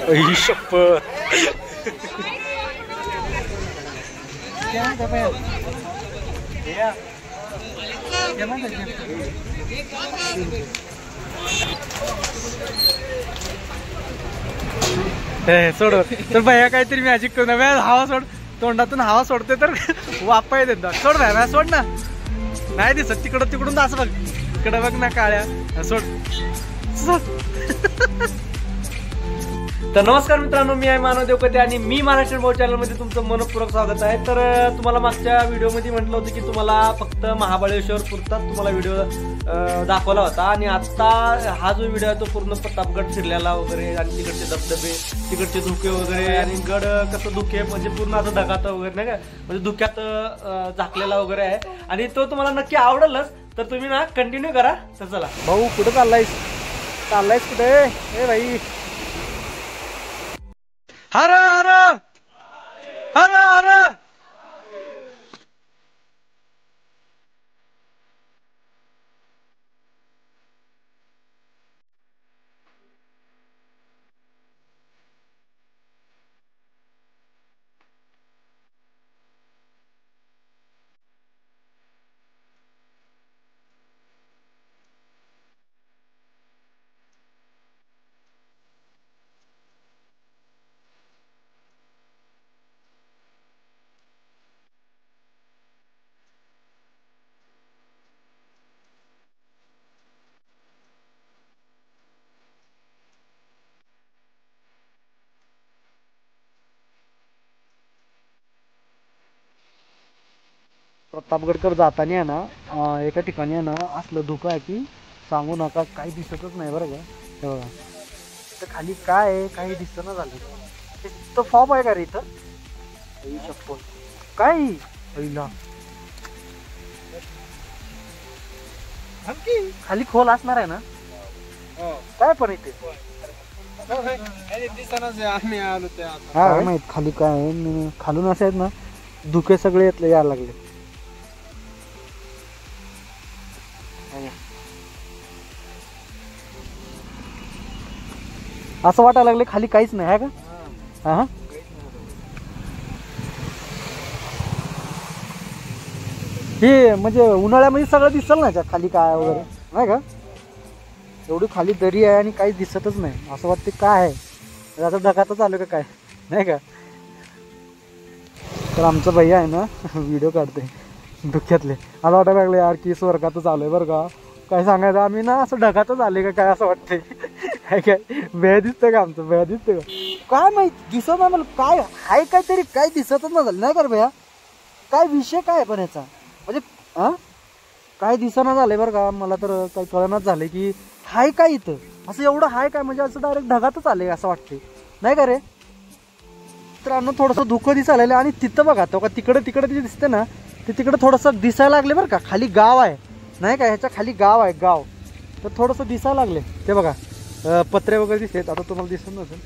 आई शपथ. सोड तर भैया काहीतरी मॅजिक करू ना. हवा सोड, तोंडातून हवा सोडते तर वापाय देतात. सोड भैया, सोड ना. नाही दिसत तिकडं, तिकडून असं बघ, इकडं बघ ना काळ्या. सोड सोड. तर नमस्कार मित्रांनो, मी आहे मानव देवकते आणि मी महाराष्ट्रीयन भाऊ चॅनलमध्ये तुमचं मनपूर्वक स्वागत आहे. तर तुम्हाला मागच्या व्हिडिओमध्ये म्हटलं होतं की तुम्हाला फक्त महाबळेश्वर पुरताच तुम्हाला व्हिडिओ दाखवला होता आणि आता हा जो व्हिडिओ आहे तो पूर्ण प्रतापगड फिरलेला वगैरे आणि तिकडचे धबधबे, तिकडचे धुके वगैरे आणि गड कसं धुके म्हणजे पूर्ण असं ढगात वगैरे नाही का, म्हणजे धुक्यात झाकलेला वगैरे आहे आणि तो तुम्हाला नक्की आवडेलच. तर तुम्ही ना कंटिन्यू करा. तर चला भाऊ, कुठं चाललायस? कुठे? ए भाई, हर हर हर हर. प्रतापगडकर जाताना आहे ना, एका ठिकाणी आहे ना असलं धुकं आहे की सांगू नका, काही दिसतच नाही बरं का. हे बघा, तर खाली काय आहे काही दिसतं झालं. तो फॉर्म आहे का रे इथं? काय पहिला खाली खोल असणार आहे ना काय, पण इथे आम्ही आलो त्या हा माहित खाली काय आहे. खालून असे आहेत ना धुके सगळे यातले यायला लागले. असं वाटायला लागले खाली काहीच नाही आहे का. हा, हे म्हणजे उन्हाळ्यामध्ये सगळं दिसल ना खाली काय वगैरे नाही का. एवढी खाली दरी आहे आणि काही दिसतच नाही. असं वाटते काय आहे, आता ढगातच आलो का काय नाही का. तर आमचं भैया आहे ना व्हिडिओ काढते धुक्यातले. असं वाटायला लागले यार की स्वर्गातच आलोय बरं का. काय सांगायचं, आम्ही ना असं ढगातच आले का काय असं वाटतंय. काय भय दिसतंय का आमचं, भय दिसतंय का काय माहित, दिसत नाही मला. काय हाय काहीतरी, काय दिसतच नाही झालं नाही का भैया. काय विषय काय पण याचा, म्हणजे हा काय दिसना झालंय बरं का. मला तर काही कळनाच झालंय की हाय काय इथं, असं एवढं हाय काय म्हणजे असं डायरेक्ट ढगातच आलंय असं वाटतंय नाही का रे. तर अन्न थोडंसं धुकं दिसायला आणि तिथं बघा तो का तिकडे जे दिसते ना ते तिकडे थोडंसं दिसायला लागले बरं का. खाली गाव आहे नाही का, ह्याच्या खाली गाव आहे गाव. तर थोडंसं दिसायला लागले ते बघा, पत्रे वगैरे दिसतात. आता तुम्हाला दिसत नसेल.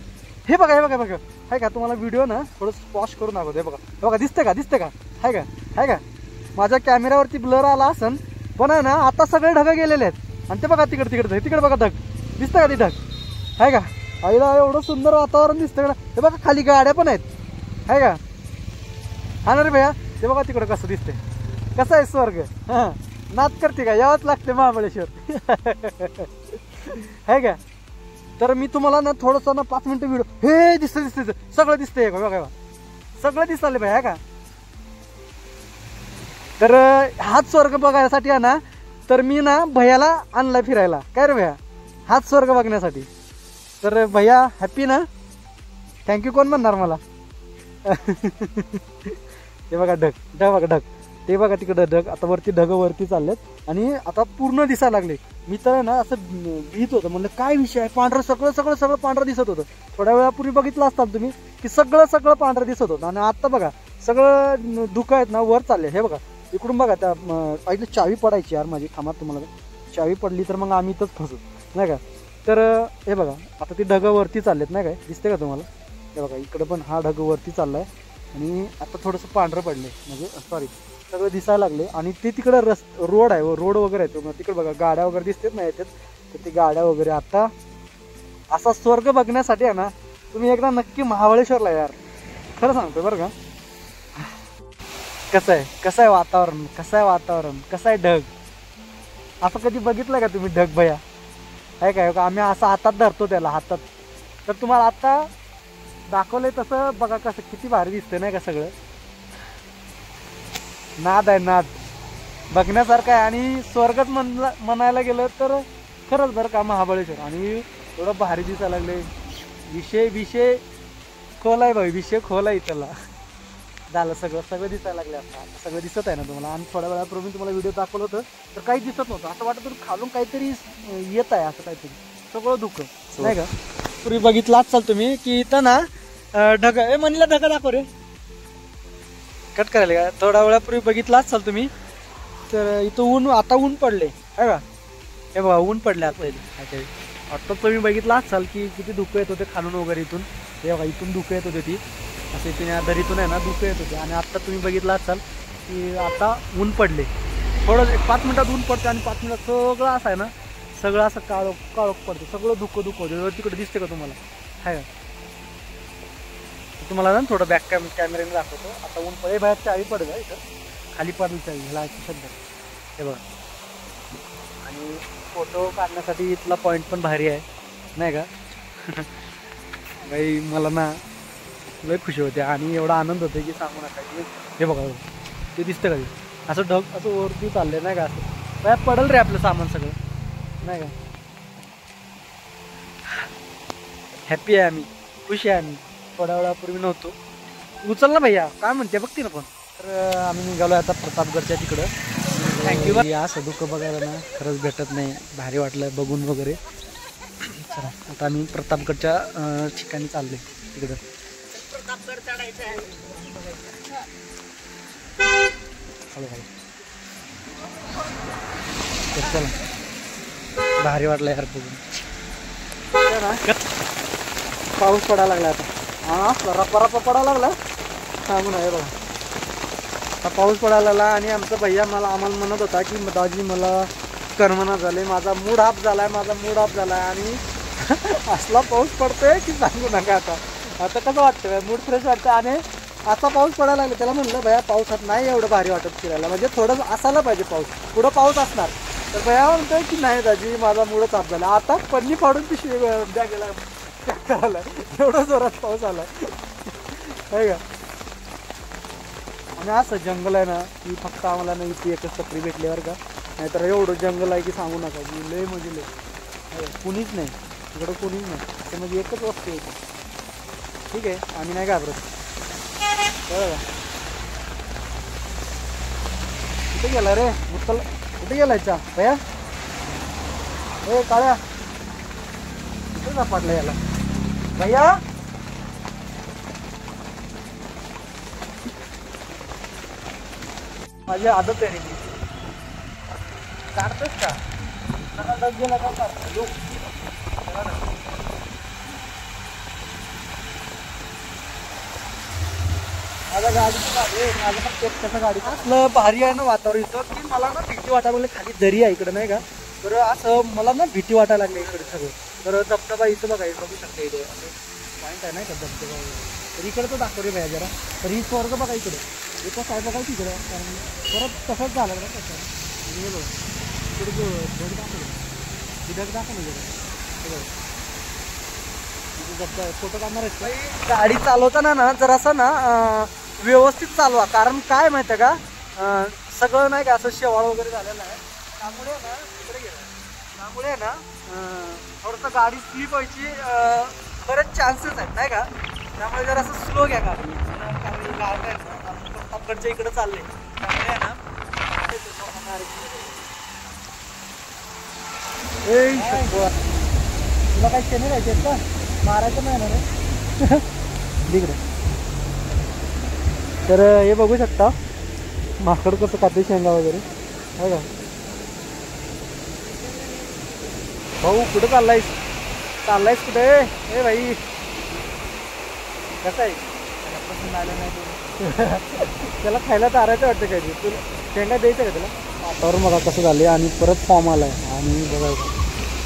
हे बघा, हे बघा बघा आहे का. तुम्हाला व्हिडिओ ना थोडं पॉज करून दाखवतो. हे बघा दिसते का आहे का, आहे का. माझ्या कॅमेऱ्यावरती ब्लर आला असन पण आहे ना आता सगळे ढग गेलेले आहेत. आणि ते बघा तिकडे बघा ढग दिसतं का, ते ढग आहे का. आईला एवढं सुंदर वातावरण दिसतं का. हे बघा खाली गाड्या पण आहेत आहे का. हा ना रे भैया, ते बघा तिकडं कसं दिसते, कसं आहे स्वर्ग. हा, नाच करते का, यावंच लागते महाबळेश्वर आहे का. तर मी तुम्हाला ना थोडंसं ना 5 मिनिटं व्हिडिओ, हे दिसतं सगळं दिसतंय बघा, सगळं दिसलं भाई आहे का. तर हाच स्वर्ग बघायसाठी आहे ना, तर मी ना भैयाला आणलाय फिरायला. काय रे भैया, हाच स्वर्ग बघण्यासाठी. तर भैया हॅपी ना, थँक्यू कोण म्हणणार मला. ते बघा ढग बघा ढग, ते बघा तिकडं ढग. आता वरती ढग वरती चाललेत आणि आता पूर्ण दिसायला लागले. मी तर ना असं भीत होतं, म्हणलं काय विषय आहे, पांढरं सगळं पांढरं दिसत होतं. थोड्या वेळापूर्वी बघितलं असतात तुम्ही की सगळं पांढरं दिसत होतं. आणि आता बघा सगळं धुकं आहेत ना वर चालले. हे बघा इकडून बघा, त्या पहिली चावी पडायची यार माझी. थांबा, तुम्हाला चावी पडली तर मग आम्ही इथंच फसू नाही का. तर हे बघा आता ती ढग वरती चाललेत नाही काय, दिसते का तुम्हाला. हे बघा इकडं पण हा ढग वरती चाललाय आणि आता थोडंसं पांढरं पडले, म्हणजे सॉरी सगळं दिसायला लागले. आणि ते तिकडं रोड आहे, रोड वगैरे आहे. तिकडे बघा गाड्या वगैरे दिसतात ना येतात, तर ती गाड्या वगैरे. आता असा स्वर्ग बघण्यासाठी आहे ना तुम्ही एकदा नक्की महाबळेश्वरला यार, खरं सांगतो बरं का. कसं आहे वातावरण, कसं आहे ढग. असं कधी बघितलं का तुम्ही ढग भया? आहे काय का आम्ही असं हातात धरतो त्याला हातात. तर तुम्हाला आता दाखवलंय तसं बघा कसं किती भारी दिसतंय नाही का सगळं. नाद आहे नाद, बघण्यासारखं आहे. आणि स्वर्गच म्हणायला गेलं तर खरंच बरं का महाबळेश्वर. आणि एवढं भारी दिसायला लागले. विषय खोल आहे भाई, विषय खोल आहे त्याला. झालं सगळं दिसायला लागलं. आता सगळं दिसत आहे ना तुम्हाला. आणि थोड्या वेळापूर्वी तुम्हाला व्हिडिओ दाखवलं होतं तर काही दिसत नव्हतं. असं वाटत होतं खालून काहीतरी येत आहे, असं काहीतरी सगळं धुकं नाही का. पूर्वी बघितलं असाल तुम्ही की इथं ना ढग म्हणलं ढगा दाखव रे, कट करायला का. थोड्या वेळापूर्वी बघितलं असाल तुम्ही तर इथं ऊन, आता ऊन पडले आहे का. हे बघा ऊन पडले आता तुम्ही बघितलं असाल की किती धुकं येत होते खालून वगैरे. इथून हे बघा इथून धुकं येत होते ती असे तिने दरीतून आहे ना धुकं येत होते. आणि आत्ता तुम्ही बघितलं असाल की आता ऊन पडले. थोडं 5 मिनिटात ऊन पडते आणि 5 मिनिटात सगळं असं आहे ना, सगळं असं काळोख पडतं. सगळं धुकं होतं. तिकडे दिसते का तुम्हाला? आहे का तुम्हाला ना थोडं बॅक कॅमेऱ्याने दाखवतो. आता ऊन पडे बाहेर चावी पडेल का इथं खाली पडेल चावी ह्याला सध्या. हे बघा. आणि फोटो काढण्यासाठी इथला पॉईंट पण भारी आहे नाही का. बाई मला ना लय खुशी होते आणि एवढा आनंद होते की सांगू नका. हे बघा ते दिसतं का ते असं ढग असं वरती चाललंय नाही का. असं बाया पडेल रे आपलं सामान सगळं नाही का. हॅपी आहे आम्ही, खुशी आहे आम्ही. थोड्या वेळापूर्वी नव्हतो. उचल ना भैया काय म्हणते बघते ना पण. तर आम्ही निघालो आता प्रतापगडच्या तिकडं. थँक्यू. असं दुःख बघायला ना खरंच भेटत नाही. भारी वाटलं बघून वगैरे. चला आता आम्ही प्रतापगडच्या ठिकाणी चाललोय तिकडं. प्रतापगड चढायचं आहे. चला भारी वाटलं यार बघून. पाऊस पडायला लागला आता. हा रप्पा पडायला लागला. सांगून आहे बघा आता पाऊस पडायला लागला. आणि आमचा भैया आम्हाला म्हणत होता की दाजी मला करमना झाले, माझा मूड ऑफ झालाय. आणि असला पाऊस पडतोय की सांगू नका. आता कसं वाटतं मूड फ्रेश वाटतं. आणि असा पाऊस पडायला लागला. त्याला म्हणलं भैया पावसात नाही एवढं भारी वाटत फिरायला, म्हणजे थोडं असायला पाहिजे पाऊस, पुढं पाऊस असणार. तर भैया म्हणतोय की नाही दाजी माझा मूडच ऑफ झाला. आता पन्नी फाडून पिशवी बॅगेला करायला एवढं जोरात पाऊस आला आहे का. आणि असं जंगल आहे ना की फक्त आम्हाला ना इथे एकच टपरी भेटल्यावर का, नाहीतर एवढं जंगल आहे की सांगू नका की लय म्हणजे लय. कुणीच नाही इकडं, कुणीच नाही. ते म्हणजे एकच वस्तू आहे. ठीक आहे आम्ही नाही घाबरत. बरं कुठे गेला रे मुत्तल, कुठे गेलाय चा भैया? ए काळ्या कुठे सापडला याला भैया? माझी आदत आहे रे, काढतोच का डग गेला का काढतो. माझा माझं फक्त एकट्याचा गाडी असलं भारी आहे ना वातावरण इथं की मला ना भीती वाटायला लागली. खाली दरी आहे इकडं नाही का, तर असं मला ना भीती वाटायला लागली इकडे सगळं. तर धबधबा इथं बघा बघू शकता इथे असं पॉईंट आहे नाही का धबधबा वगैरे. तर इकडे तो दाखव रे भैया जरा. तर ही स्वर्ग बघा इकडे, एका साईड बघा तिकडे. कारण परत तसंच झालं ना तसं. हे बघ इकडे ढग दाखवलं, ढग दाखवलं जरा. फोटो काढणार आहेत. गाडी चालवताना ना जरासं ना व्यवस्थित चालवा. कारण काय माहिती आहे का, सगळं नाही का असं शेवाळ वगैरे झालेलं आहे. त्यामुळे ना इकडे गेलं, त्यामुळे ना थोडंसं गाडी स्लिप व्हायची बरेच चान्सेस आहेत नाही का. त्यामुळे जर असं स्लो घ्या गाडी. प्रतापगडच्या इकडे चालले त्यामुळे ना तुला काही शेणे राहायचे का मारायचं नाही ना रे तिकडे. तर हे बघू शकता माकड कसं खाते शेंगा वगैरे आहे का. भाऊ कुठं चाललायस कुठे? ए भाई कसं आहे त्याला खायला तारायचं वाटतं काय तुला, शेंगा द्यायचं का त्याला. वातावरण बघा कसं झालं आणि परत फॉर्म आलाय. आणि बघा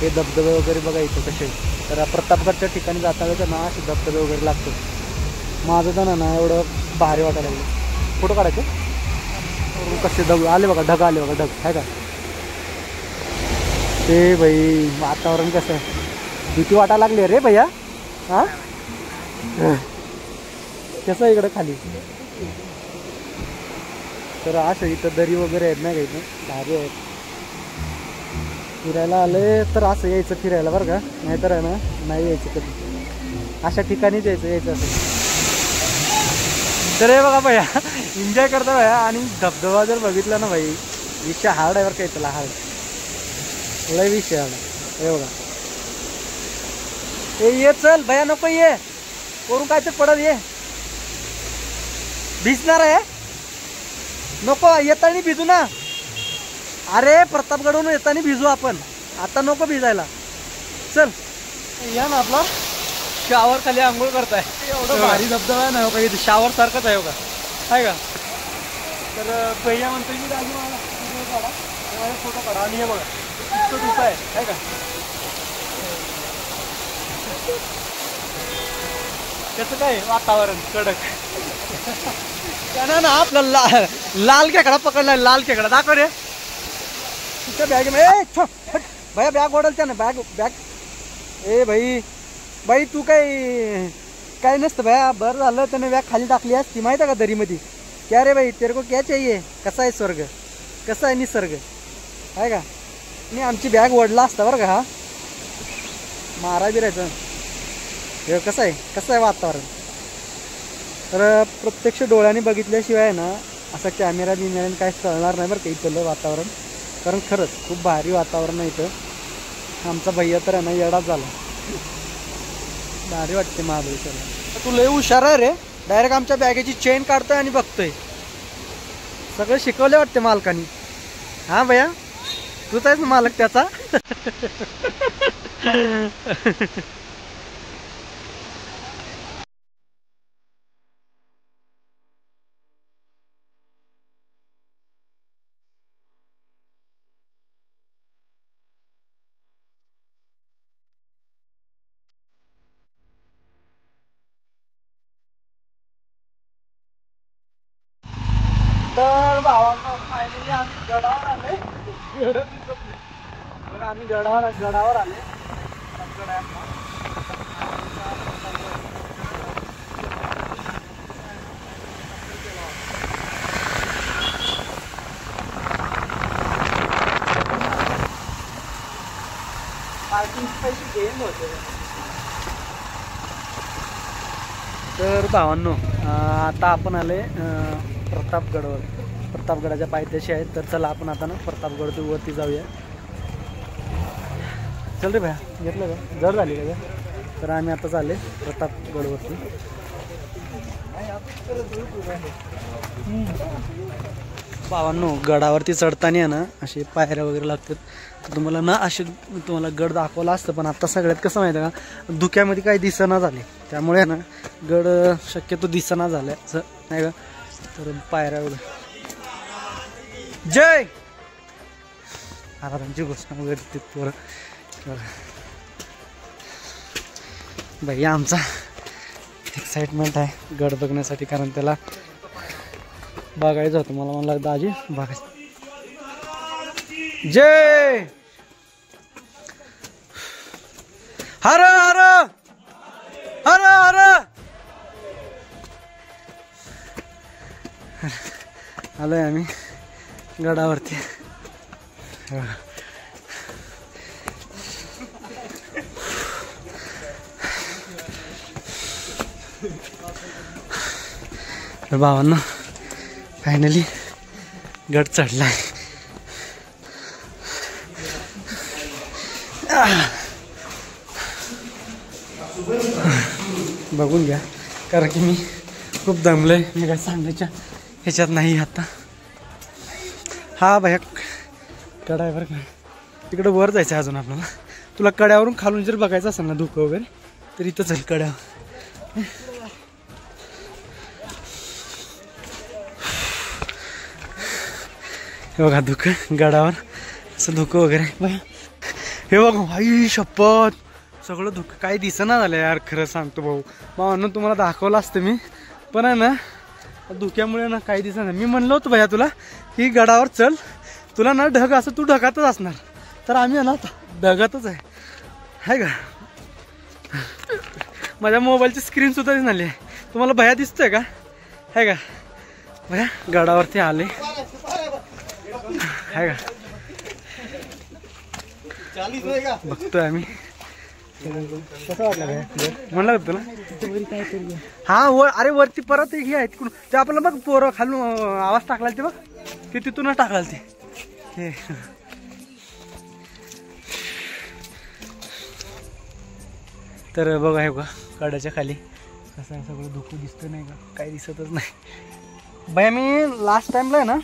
हे धबधबे वगैरे बघा इथं कसे तर प्रतापगडच्या ठिकाणी जाता ना असे धबधबे वगैरे लागतो. माझं तर ना एवढं भारी वाटायला लागलं. फोटो काढायचे कसे ढग आले बघा, ढग आले बघा, ढग आहे का ते बाई. वातावरण कसं आहे, भीती वाटायला लागली रे भैया. हां कसं आहे इकडं खाली. तर असं इथं दरी वगैरे आहेत नाही का, इथं भारी आहेत. फिरायला आले तर असं यायचं फिरायला बरं का, नाहीतर आहे ना नाही यायचं कधी. अशा ठिकाणीच यायचं असं. तर हे बघा भैया एन्जॉय करता भैया. आणि धबधबा जर बघितला ना भाई, विषय हार्ड आहे बरं का इथला, हार्ड लय विषय हार्ड. हे बघा ये चल भैया, नको ये वरून काय तर पडत, ये भिजणार आहे नको, येतानी भिजू ना. अरे प्रतापगडवरून येतानी भिजू आपण, आता नको भिजायला. चल या ना आपला शावर खाली आंघोळ करताय. एवढं भारी धबधबा आहे ना हो का, इथे शावर सारखंच आहे हो का, आहे का. तर भैया म्हणतो की दाजी मला फोटो काढा. आणि हे बघा इतकं धुकं आहे का. कसं काय वातावरण कडक. त्यानं ना आपला लाल खेकडा पकडलाय, लाल खेकडा दाखव रे. तुझ्या बॅग भैया बॅग ओढल त्यानं, बॅग ए बाई तू काय नसतं भैया. बरं झालं त्याने बॅग खाली टाकली असती माहिती आहे का दरीमध्ये. क्या रे भाई तेरे को क्या चाहिए. कसा आहे स्वर्ग, कसा आहे निसर्ग आहे का. नाही आमची बॅग ओढला असता बरं का. हा मारा बिरायचं. हे कसं आहे वातावरण. तर प्रत्यक्ष डोळ्याने बघितल्याशिवाय ना असं कॅमेरा बिमेराने काहीच कळणार नाही बरं का इथलं वातावरण. कारण खरंच खूप भारी वातावरण आहे इथं. आमचा भैया तर आहे ना येडाच झाला, भारी वाटते महाबळेश्वरला. तू लय हुशार आहे रे, डायरेक्ट आमच्या बॅगेची चेन काढतोय आणि बघतोय. सगळं शिकवले वाटते मालकानी. हां भैया तूच आहेस ना मालक त्याचा. तर भावांना फायनली आम्ही गडावर आले. आम्ही गडावर आले. पैसे गेम होते. तर भावांनो आता आपण आले प्रतापगडवर. प्रतापगडाच्या पायथ्याशी आहेत. तर चला आपण आता ना प्रतापगड वरती जाऊया. चल रे भैया घेतलं का, जड झाली का. तर आम्ही आता चालले प्रतापगडवरती. भावांनो गडावरती चढताना ना असे पायऱ्या वगैरे लागतात. तर तुम्हाला ना असे तुम्हाला गड दाखवला असतं, पण आता सगळ्यात कसं माहिती आहे का, धुक्यामध्ये काही दिसेना झाले. त्यामुळे ना गड शक्यतो दिसेना झालं असं नाही का. तर पायऱ्या वगैरे जय महाराजांची घोषणा वगैरे तिथवर. भैया आमचा एक्साइटमेंट आहे गड बघण्यासाठी, कारण त्याला बघायचं होतं. मला म्हणलं दाजी बघायचं. जय हर हर हर हर. आलोय आम्ही गडावरती. भावांना फायनली गड चढलाय. बघून घ्या, कारण की मी खूप दमलोय. मी काय सांगायच्या ह्याच्यात नाही आता. हा भैया कडा आहे बरं का, तिकडं वर जायचं आहे अजून आपल्याला. तुला कड्यावरून खालून जर बघायचं असेल ना धुकं वगैरे, तर इथं चल कड्यावर. हे बघा धुकं गडावर असं धुकं वगैरे. हे बघा आई शपथ सगळं धुकं काही दिसेना झालं यार, खरं सांगतो भाऊ. म्हणून तुम्हाला दाखवलं असतं मी, पण आहे ना धुक्यामुळे ना काही दिसेना. मी म्हणलं होतं भैया तुला की गडावर चल, तुला ना ढग असं तू ढगातच असणार, तर आम्ही ना ढगातच आहे का. माझ्या मोबाईलची स्क्रीन सुद्धा दिसली आहे. तुम्हाला भैया दिसतोय का, आहे का भैया. गडावरती आले आहे का, बघतोय आम्ही. कसं वाटलं भैया, म्हणलं होतं तुला हा अरे वरती परत हे आहे तिकडून, ते आपल्याला बघ पोरं खालून आवाज टाकला ते बघ, ते तिथूनच टाकला ते. तर बघा हे बघा गडाच्या खाली कसं आहे, सगळं धुकं दिसतं नाही का, काही दिसतच नाही. भैया मी लास्ट टाइमला आहे ना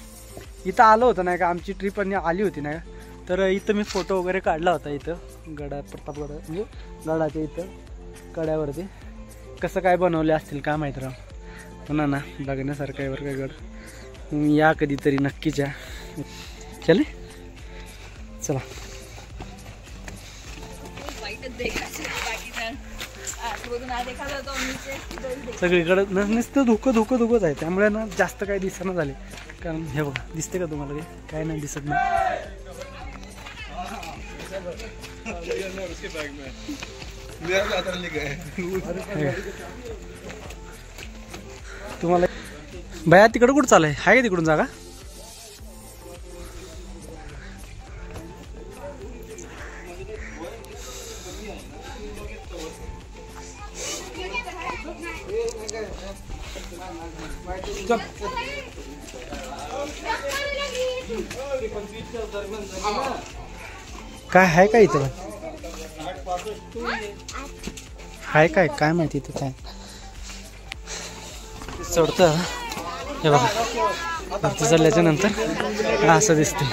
इथं आलो होतं नाही का, आमची ट्रिप आली होती नाही का, तर इथं मी फोटो वगैरे काढला होता. इथं प्रतापगड म्हणजे गडाच्या इथं कड्यावरती कसं काय बनवले असतील काय माहीत राव. पुन्हा ना बघण्यासारखं आहे बरं काय गड, या कधीतरी नक्कीच या. चले चला. सगळीकडे नुसतं धुकंच आहे, त्यामुळे ना जास्त काही दिसना झाले. कारण हे बघा दिसते का तुम्हाला, काय नाही दिसत नाही. तुम्हाला भैया तिकडं कुठं चालू आहे का तिकडून जागा. काय आहे का इथं, आहे काय माहिती इथं काय चढतं. हे बघा वरती चढल्याच्या नंतर असं दिसते.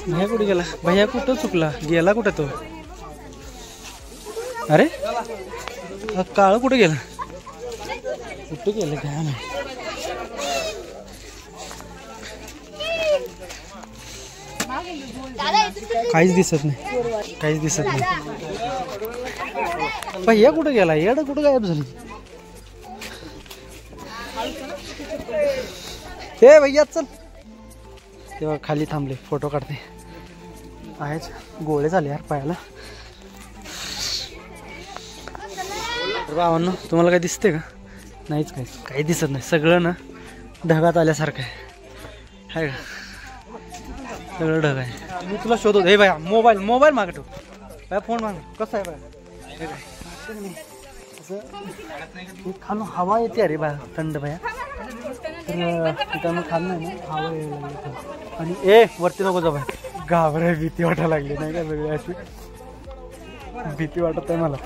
भैया कुठे गेला, भैया कुठं चुकला, गेला कुठं तो. अरे काळ कुठे गेला, कुठं गेलं काय नाही. काहीच दिसत नाही, काहीच दिसत नाही. भैया कुठे गेला, येडं कुठं गायब झाली. हे भैया चल, तेव्हा खाली थांबले फोटो काढते. आहेच गोळे झाले यार पायाला. भावांनो तुम्हाला काय दिसते का, नाहीच काही दिसत नाही. सगळं ना ढगात आल्यासारखं आहे का, सगळं ढग आहे. मी तुला शोधतो. हे बाया मोबाईल मागे ठेव बाया, फोन माग. कसं आहे बाया, असं खालून हवा येते अरे बाया, थंड बाया. तर तिथं खाल्लं नाही ना, हवा यायला लागली. आणि वरती नको जा बाया, घाबराय भीती वाटायला लागली नाही का, सगळी अशी भीती वाटत आहे मला.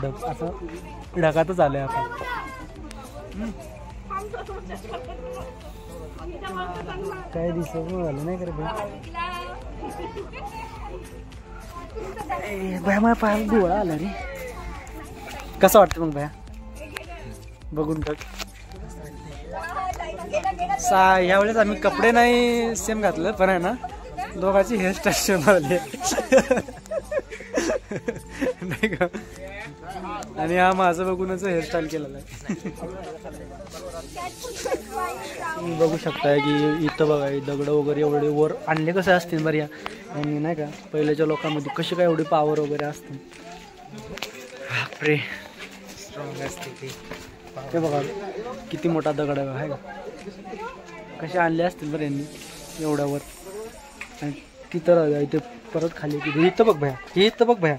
ढग असं ढगातच आलंय आपण. काय दिसत झालं नाही करे भया, माझ्या पायाला डोळा आला रे. कसं वाटतं मग भया, बघून टाक. यावेळेस आम्ही कपडे नाही सेम घातलं, पण आहे ना दोघांची हेअरस्टाईल सेम आली नाही का. आणि हा माझं बघूनच हेअरस्टाईल केलेला आहे. बघू शकताय की इथं बघा दगड वगैरे एवढे वर आणले कसे असतील बरं या यांनी नाही का. पहिल्याच्या लोकांमध्ये कशी काय एवढी पावर वगैरे असते. बापरे स्ट्रॉंग असते ते बघा किती मोठा दगड आहे का. कसे आणले असतील बरं यांनी एवढ्यावर. आणि तिथं इथे परत खाली तिथे इथं बघ भया, हे इथं बघ भया,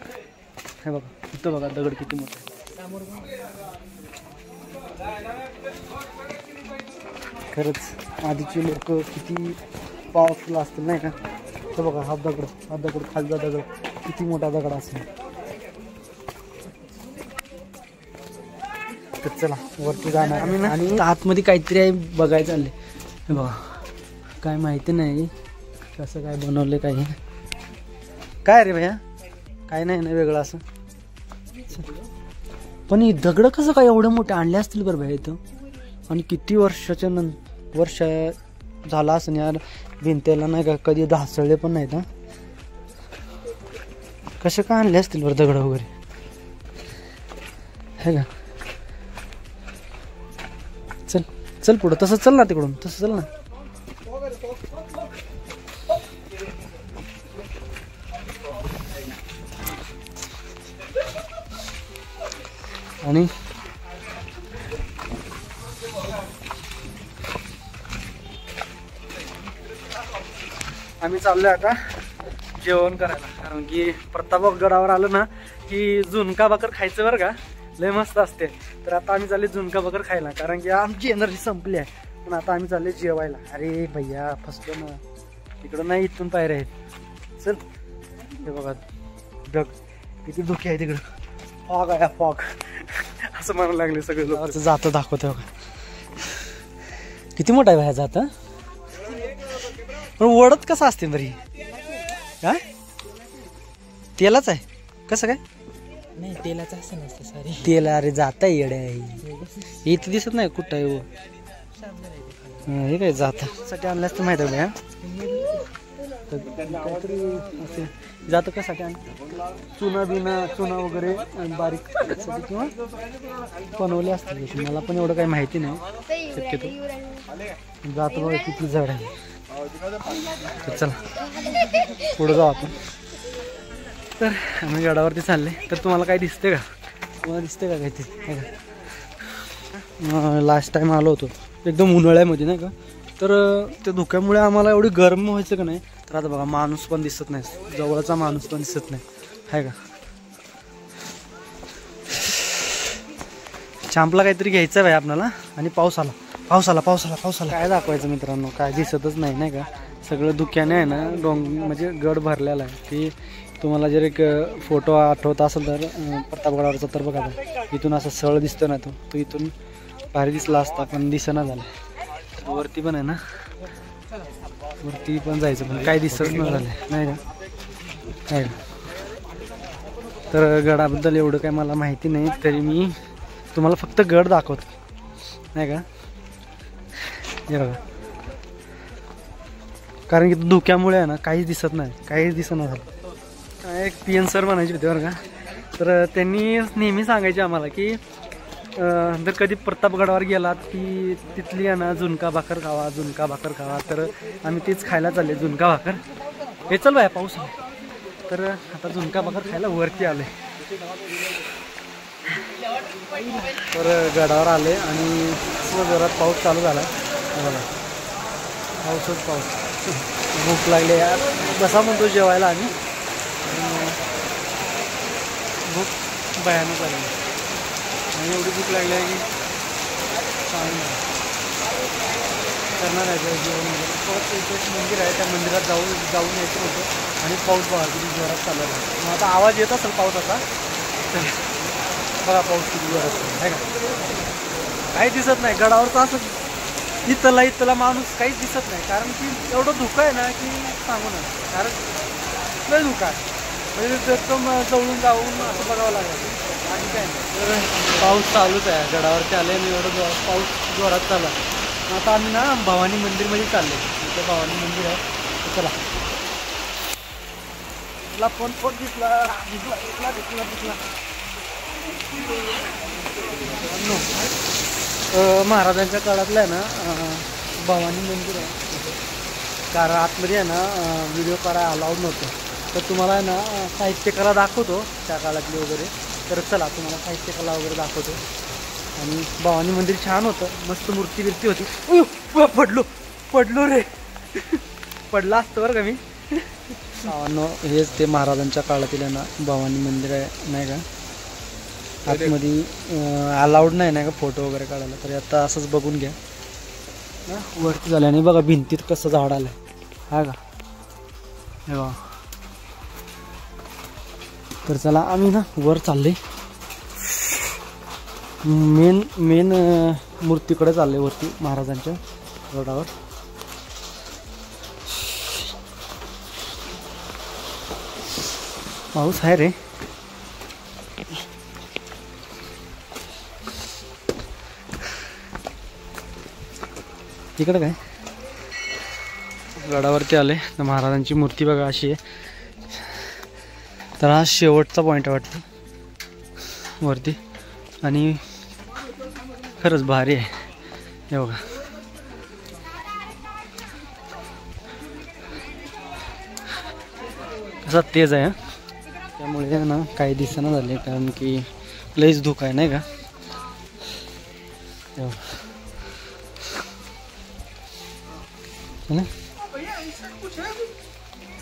हे बघा इथं बघा दगड किती मोठा. खरंच आधीचे लोक किती पॉवरफुल असतील नाही का. तर बघा हा दगड खालचा दगड किती मोठा दगड असेल. तर चला वरती जाणार आम्ही ना. आणि आतमध्ये काहीतरी आहे बघायचं चालले. हे बघा काय माहिती नाही कसं काय बनवले काही. काय रे भैया काय नाही ना वेगळं असं. पण ही दगड कसं काय एवढं मोठे आणले असतील बरं भैया इथं. आणि किती वर्ष झाला असं यार भिंतीला नाही का कधी ढासळले पण नाहीत हा. कसे का आणले असतील बरं दगड वगैरे है का. चल चल पुढं तसं चल ना तिकडून तसं चल ना. आणि आम्ही चाललोय आता जेवण करायला, कारण की प्रतापगडावर आलं ना की झुणका भाकर खायचं बरं का, लय मस्त असते. तर आता आम्ही चालले झुणका भाकर खायला, कारण की आमची एनर्जी संपली आहे. पण आता आम्ही चालले जेवायला. अरे भैया फसलो ना, इकडं नाही इथून पायऱ्या आहेत. चल हे बघा ढग किती धुके आहे तिकडं, फॉग आहे फॉग असं म्हणायला लागले सगळे लोक. जातं दाखवते बघा किती मोठा आहे भाया जात. पण ओढत कसं असते बरी काय तेलाच आहे कसं काय. नाही तेलाचं असं नसतं सारी तेल. अरे जाता येड्या आहे इथे दिसत नाही कुठं आहे वो. हे काय जाता साठी आणलं असतं माहिती आहे काहीतरी असे जातं कशासाठी आण चुना बिना चुना वगैरे बारीक किंवा बनवले असतील. मला पण एवढं काही माहिती नाही शक्यतो. जातं बघा किती झाड आहे. चला पुढं जाऊ आपण. तर आम्ही गडावरती चालले. तर तुम्हाला काय दिसते का, तुम्हाला दिसते का काहीतरी लास्ट टाइम आलो होतो एकदम उन्हाळ्यामध्ये नाही का. तर त्या धुक्यामुळे आम्हाला एवढी गरम व्हायचं का नाही. तर आता बघा माणूस पण दिसत नाही, जवळचा माणूस पण दिसत नाही आहे का. चांपला काहीतरी घ्यायचं आहे आपल्याला. आणि पाऊस आला पावसाला पावसाला पावसाला काय दाखवायचं मित्रांनो, काय दिसतच नाही नाही का. सगळं धुक्याने आहे ना म्हणजे गड भरलेला आहे. की तुम्हाला जर एक फोटो आठवत असेल तर प्रतापगडावरचा, तर बघा इथून असं सळ दिसतो ना तो इथून भारी दिसला असता पण दिसेना झाला. वरती पण आहे ना, वरती पण जायचं पण काही दिसतच न झालं नाही का. तर गडाबद्दल एवढं काही मला माहिती नाही, तरी मी तुम्हाला फक्त गड दाखवतो नाही का. हे बघा कारण की धुक्यामुळे आहे ना काहीच दिसत नाही, काहीच दिसना झालं. एक PN सर म्हणायचे होते बरं का. तर त्यांनी नेहमी सांगायचे आम्हाला की जर कधी प्रतापगडावर गेलात की तिथली आहे ना झुणका भाकर खावा, झुणका भाकर खावा. तर आम्ही तेच खायला चालले झुणका भाकर. हे चल बाया पाऊस आहे. तर आता झुणका भाकर खायला वरती आले. तर गडावर आले आणि जोरात पाऊस चालू झाला बघा. पाऊसच पाऊस. भूक लागली यार, बसा म्हणतो जेवायला. आणि भूक भयानक लागली आणि एवढी भूक लागली आहे की करणार आहे जेवण वगैरे. परत एक मंदिर आहे, त्या मंदिरात जाऊन यायचं होतं. आणि पाऊस बघा किती जोरात चालू आहे. मग आता आवाज येत असेल पावसाचा. तर बघा पाऊस किती जोरात आहे का. काही दिसत नाही गडावरचं असं इथला माणूस काहीच दिसत नाही. कारण की एवढं धुकं आहे ना की सांगू ना. कारण लय धुकं आहे म्हणजे एकदम जवळून जाऊन असं बघावं लागेल. आणि काय तर पाऊस चालूच आहे. गडावरती आले आणि एवढं पाऊस जोरात चालला. आता आम्ही ना भवानी मंदिरमध्ये चालले. इथं भवानी मंदिर आहे. चला तुला फोन दिसला. महाराजांच्या काळातलं आहे ना भवानी मंदिर आहे. कारण आतमध्ये आहे ना व्हिडिओ करायला अलाउड नव्हतं. तर तुम्हाला आहे ना साहित्यकला दाखवतो त्या काळातली वगैरे. तर चला तुम्हाला साहित्यकला वगैरे दाखवतो. आणि भवानी मंदिर छान होतं, मस्त मूर्ती बिर्ती होती. पडलो रे पडला असतं बरं का मी. हेच ते महाराजांच्या काळातील आहे ना भवानी मंदिर आहे नाही का. आतमध्ये अलाउड नाही का फोटो वगैरे काढायला. तर आता असंच बघून घ्या. वरती झाल्याने बघा भिंतीत कसं झाड आलंय हा का. हे बघा. तर चला आम्ही ना वर चालले. मेन मूर्तीकडे चालले वरती महाराजांच्या गडावर. पाऊस आहे रे. इकडे काय गडावरती आले तर महाराजांची मूर्ती बघा अशी आहे. तर हा शेवटचा पॉईंट आहे वाटतं वरती आणि खरंच भारी आहे हे बघा. कसा तेज आहे त्यामुळे ना काही दिसेना झाले कारण की लईच धुकं आहे नाही का.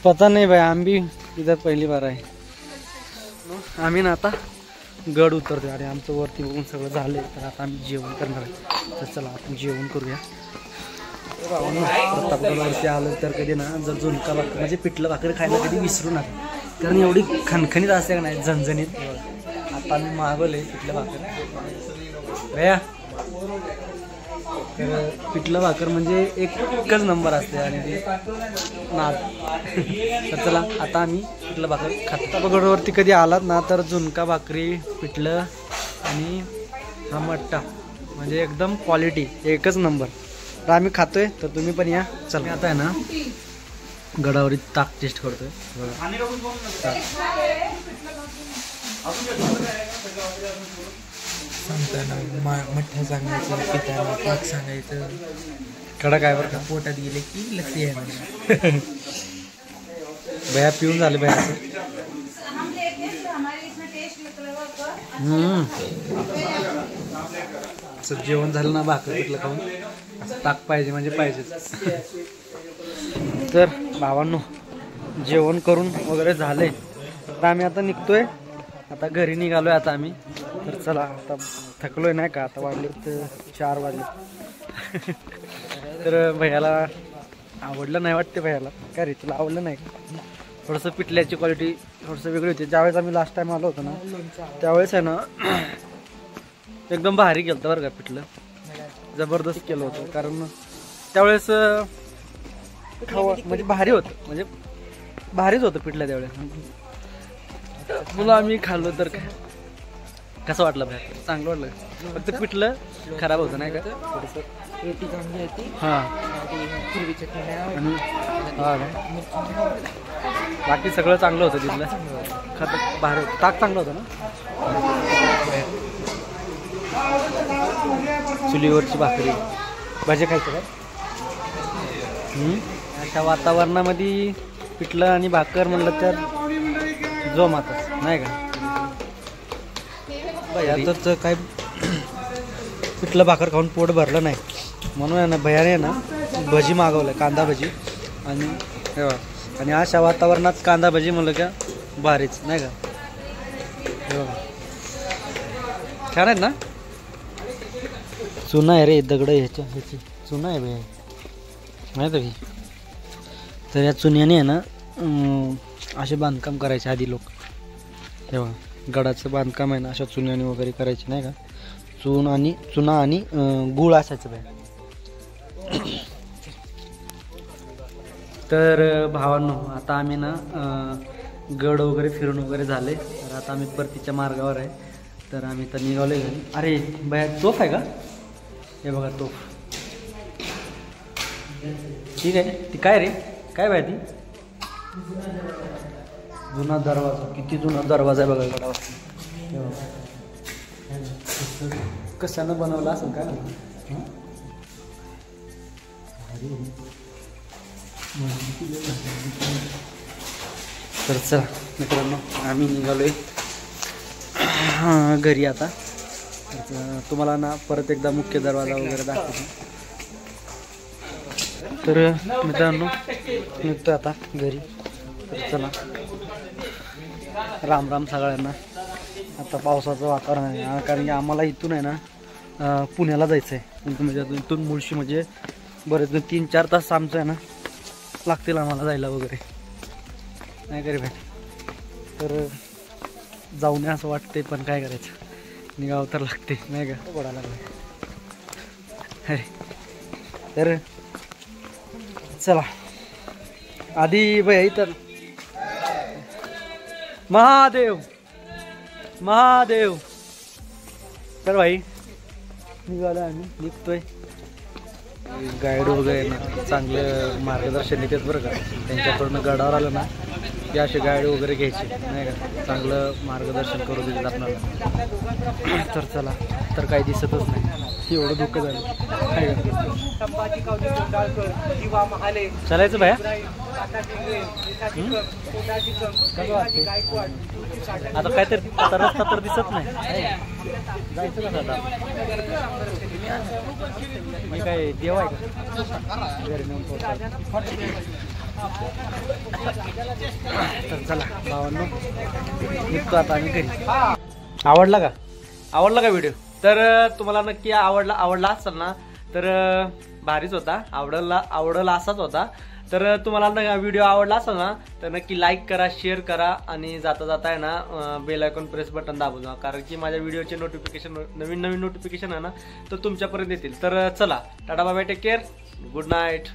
पता नाही भाई आम्ही इधर पहिली बार आहे. आम्ही ना आता गड उतरतोय आणि आमचं वरती बघून सगळं झालंय तर आता आम्ही जेवण करणार आहे. तर चला आपण जेवण करूया. प्रतापगडावरती आलं तर कधी ना जर झुणका भाकर म्हणजे पिठलं भाकर खायला कधी विसरू नका कारण एवढी खणखणीत असते का नाही झणझणीत. आता आम्ही मागवले पिठलं भाकर भैया. तर पिठलं भाकर म्हणजे एकच नंबर असते आणि ते नाद. तर चला आता आम्ही पिठलं भाकर खातो. प्रतापगडावरती कधी आलात ना तर झुणका भाकरी पिठलं आणि हा मट्टा म्हणजे एकदम क्वालिटी एकच नंबर. तर आम्ही खातोय तर तुम्ही पण या. चला आता आहे ना गडावरी ताक टेस्ट करतोय. सांगताना मठ्ठा सांगायचं, पिताना ताक सांगायचं. कडक आहे बरं का. पोटात गेले की लस्सी आहे म्हणजे भया पिऊन झाले भया. जेवण झालं ना भाकर पिठलं खाऊन असं ताक पाहिजे म्हणजे पाहिजेच. तर भावांनो जेवण करून वगैरे झाले तर आम्ही आता निघतोय. आता घरी निघालोय आता आम्ही. तर चला आता थकलोय नाही का. आता वाजले तर 4 वाजले. तर भैयाला आवडलं नाही वाटते. भैयाला काय रे तुला आवडलं नाही का. थोडंसं पिठल्याची क्वालिटी थोडंसं वेगळी होती. ज्यावेळेस आम्ही लास्ट टाइम आलो होतो ना त्यावेळेस आहे ना एकदम भारी केलं होतं बरं का. पिठलं जबरदस्त केलं होतं कारण त्यावेळेस म्हणजे भारी होतं म्हणजे भारीच होतं पिठलं त्यावेळेस. मुलं आम्ही खाल्लो तर कसं वाटलं बाहेर. चांगलं वाटलं फक्त पिठलं खराब होतं नाही का थोडंसं. रोटी चांगली होती. हां हिरवी चटणी आणि हां बाकी सगळं चांगलं होतं तिथलं. खातं भारी होतं. ताक चांगलं होतं ना. चुलीवरची भाकरी भाजी खायचं काय. अशा वातावरणामध्ये पिठलं आणि भाकर म्हणलं तर जोमातच नाही का. तर काय पिठलं भाकर खाऊन पोट भरलं नाही म्हणून आहे ना भैयाने ना भजी मागवलं कांदा भजी आणि अशा वातावरणात कांदा भजी म्हणलं का भारीच नाही का. छान आहेत ना. चुना आहे रे दगड ह्याची चुना आहे भैया माहिती आहे. तर या चुन्याने आहे ना असे बांधकाम करायचे आधी लोक. तेव्हा गडाचं बांधकाम आहे ना अशा चुन्याने वगैरे करायचे नाही का. चुना आणि गुळ असायचं बाई. तर भावांनो आता आम्ही ना गड वगैरे फिरून वगैरे झाले तर आता आम्ही परतीच्या मार्गावर आहे. तर आम्ही तर निघालोय घरी. अरे बाया तोफ आहे का. हे बघा तोफ. ठीक आहे ती काय रे काय बाय ती. जुना दरवाजा किती जुना दरवाजा आहे बघा गडावर. कशानं बनवला असेल काय. तर चला मित्रांनो आम्ही निघालोय घरी आता. तुम्हाला ना परत एकदा मुख्य दरवाजा वगैरे दाखवतो. तर मित्रांनो निघतो आता घरी. तर चला राम राम सगळ्यांना. आता पावसाचं वातावरण आहे कारण की आम्हाला इथून आहे ना पुण्याला जायचं आहे. म्हणजे इथून मुळशी म्हणजे बरेच 3-4 तास आमचं आहे ना लागतील आम्हाला जायला वगैरे नाही करे भाई. तर जाऊ नये असं वाटते पण काय करायचं निघावं तर लागते नाही का. गोडा लागला. तर चला आधी भाई तर महादेव महादेव. तर भाई निघालो आम्ही निघतोय. गाईड वगैरे ना चांगलं मार्गदर्शन देतात बरं का. त्यांच्याकडून गडावर आलं ना की असे गाईड वगैरे घ्यायचे नाही का, चांगलं मार्गदर्शन करू देतात आपल्याला. तर चला, तर काही दिसतच नाही, एवढं दुःख झालं काय चालायचं बाया. आता काहीतरी आता रस्ता तर दिसत नाही, जायचं कसं आता. मी काय देव आहे का घरी नेऊन तर चला भावांनो, निघतो आता आम्ही घरी. आवडला का व्हिडिओ? तर तुम्हाला नक्की आवडला असेल ना तर भारीच होता, आवडला असाच होता. तर तुम्हाला व्हिडिओ आवडला असेल ना तर नक्की लाईक करा, शेअर करा आणि जाता जाता आहे ना बेल आयकॉन प्रेस बटन दाबून जा, कारण की माझ्या व्हिडिओचे नोटिफिकेशन नवीन नोटिफिकेशन आहे ना तर तुमच्यापर्यंत येतील. तर चला, tata bye bye, take care, good night.